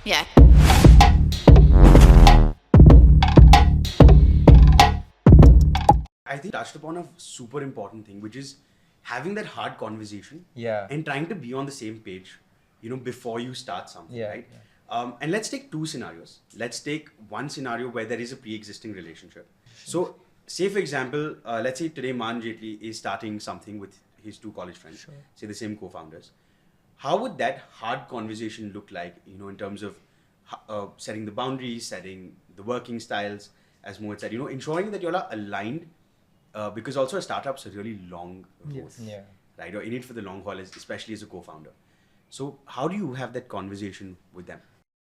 Yeah. I think you touched upon a super important thing, which is having that hard conversation Yeah. and trying to be on the same page, before you start something, Yeah, right? And let's take two scenarios. Let's take one scenario where there is a pre-existing relationship. So, say for example, let's say today Maan Jetley is starting something with his two college friends, say the same co-founders. How would that hard conversation look like, in terms of setting the boundaries, setting the working styles, as Mohit said, ensuring that you all are aligned, because also a startup's a really long road, Yes. Yeah. right? Or in it for the long haul, especially as a co-founder. So how do you have that conversation with them?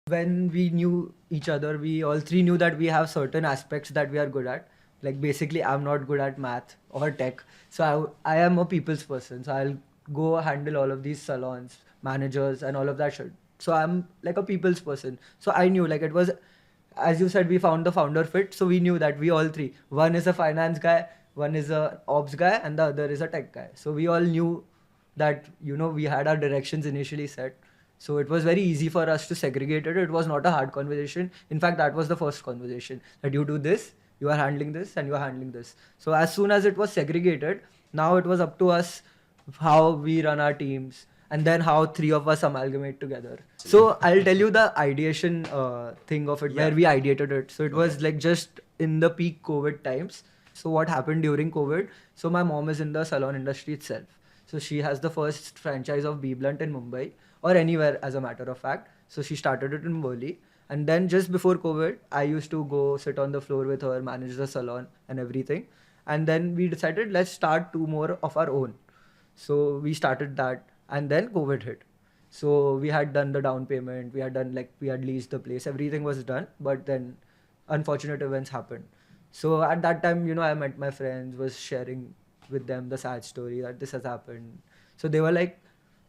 When we knew each other, we all three knew that we have certain aspects that we are good at. Like basically, I'm not good at math or tech, so I am a people's person. So I'll go handle all of these salons, managers, and all of that shit. So I'm like a people's person. So I knew like it was, as you said, we found the founder fit. So we knew that we all three, one is a finance guy, one is a ops guy, and the other is a tech guy. So we all knew that we had our directions initially set. So it was very easy for us to segregate it. It was not a hard conversation. In fact, that was the first conversation, that you do this, you are handling this, and you are handling this. So as soon as it was segregated, now it was up to us how we run our teams, and then how three of us amalgamate together. So I'll tell you the ideation thing of it, where we ideated it. So it was like just in the peak COVID times. So what happened during COVID? So my mom is in the salon industry itself. So she has the first franchise of B Blunt in Mumbai, or anywhere as a matter of fact. So she started it in Worli. And then just before COVID, I used to go sit on the floor with her, manage the salon and everything. And then we decided, let's start two more of our own. So we started that, and then COVID hit. So we had done the down payment, we had leased the place, everything was done. But then unfortunate events happened. So at that time, I met my friends, was sharing with them the sad story that this has happened. So they were like,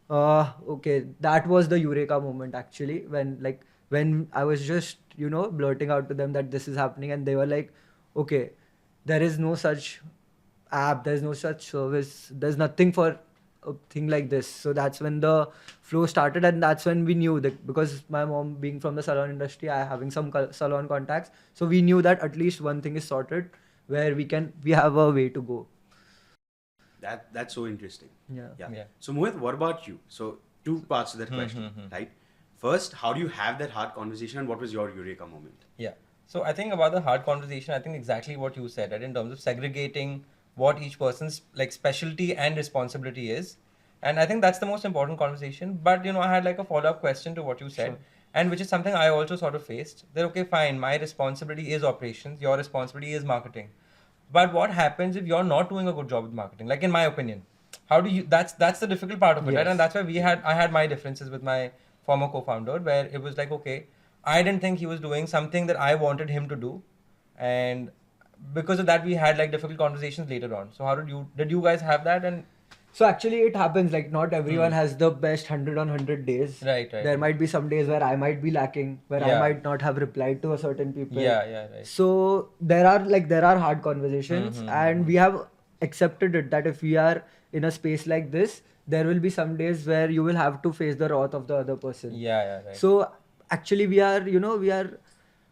okay, that was the eureka moment actually, when I was just, blurting out to them that this is happening, and they were like, okay, there is no such app, there's no such service, there's nothing for a thing like this. So that's when the flow started, and that's when we knew that, because my mom being from the salon industry, I having some salon contacts, so we knew that at least one thing is sorted, where we have a way to go. That's so interesting. Yeah. So Mohit, what about you? So two parts to that question, right? First, how do you have that hard conversation, and what was your eureka moment? Yeah. So I think about the hard conversation, I think exactly what you said, right? In terms of segregating what each person's like specialty and responsibility is. And I think that's the most important conversation. But I had like a follow-up question to what you said. Sure. And which is something I also sort of faced. That okay, fine, my responsibility is operations, your responsibility is marketing. But what happens if you're not doing a good job with marketing? Like in my opinion, how do you? That's the difficult part of it, right? Yes. And that's why I had my differences with my former co-founder, where it was like, okay, I didn't think he was doing something that I wanted him to do, and because of that, we had like difficult conversations later on. So how did you guys have that? And So actually it happens, like not everyone has the best 100 on 100 days. Right. There might be some days where I might be lacking, where I Yeah. might not have replied to a certain people. Yeah, right. So there are hard conversations, and we have accepted it that if we are in a space like this, there will be some days where you will have to face the wrath of the other person. Yeah, right. So actually we are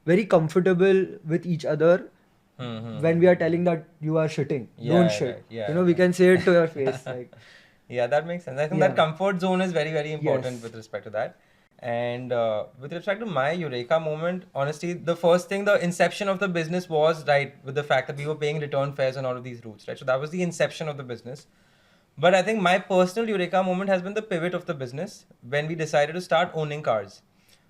very comfortable with each other when we are telling that you are shitting. Yeah, Don't right. shit. Yeah, We can say it to your face. Like, Yeah, that makes sense. I think Yeah. that comfort zone is very, very important Yes. with respect to that. And with respect to my eureka moment, honestly, the first thing, the inception of the business was right with the fact that we were paying return fares on all of these routes, right? So that was the inception of the business. But I think my personal eureka moment has been the pivot of the business when we decided to start owning cars.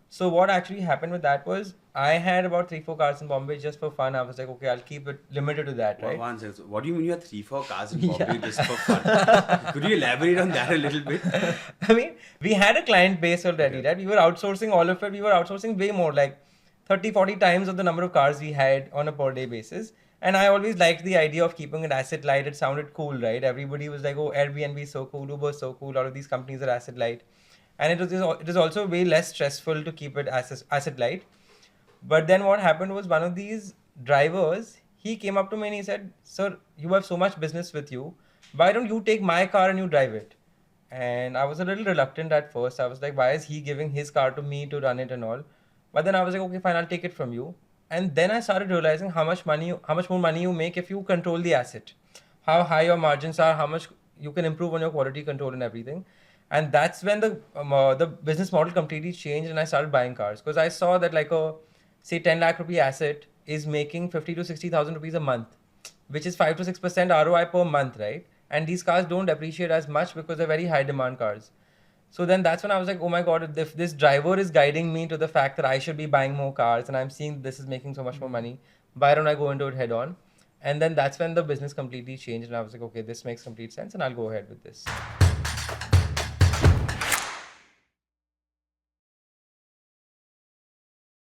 So what actually happened with that was I had about 3-4 cars in Bombay just for fun. I was like, okay, I'll keep it limited to that, right? One second. So what do you mean you have 3-4 cars in Bombay just for fun? Could you elaborate on that a little bit? I mean, we had a client base already, right? We were outsourcing all of it. We were outsourcing way more, like 30-40 times of the number of cars we had on a per day basis. And I always liked the idea of keeping it asset light. It sounded cool, right? Everybody was like, oh, Airbnb is so cool, Uber is so cool. All of these companies are asset light. And it is also way less stressful to keep it asset light. But then what happened was one of these drivers, he came up to me and he said, sir, you have so much business with you. Why don't you take my car and you drive it? And I was a little reluctant at first. I was like, why is he giving his car to me to run it and all? But then I was like, okay, fine, I'll take it from you. And then I started realizing how much more money you make if you control the asset, how high your margins are, how much you can improve on your quality control and everything. And that's when the business model completely changed, and I started buying cars because I saw that like a say 10 lakh rupee asset is making 50 to 60,000 rupees a month, which is 5 to 6% ROI per month, right? And these cars don't appreciate as much because they're very high demand cars. So then that's when I was like, oh my God, if this driver is guiding me to the fact that I should be buying more cars and I'm seeing this is making so much more money, why don't I go into it head on? And then that's when the business completely changed and I was like, okay, this makes complete sense and I'll go ahead with this.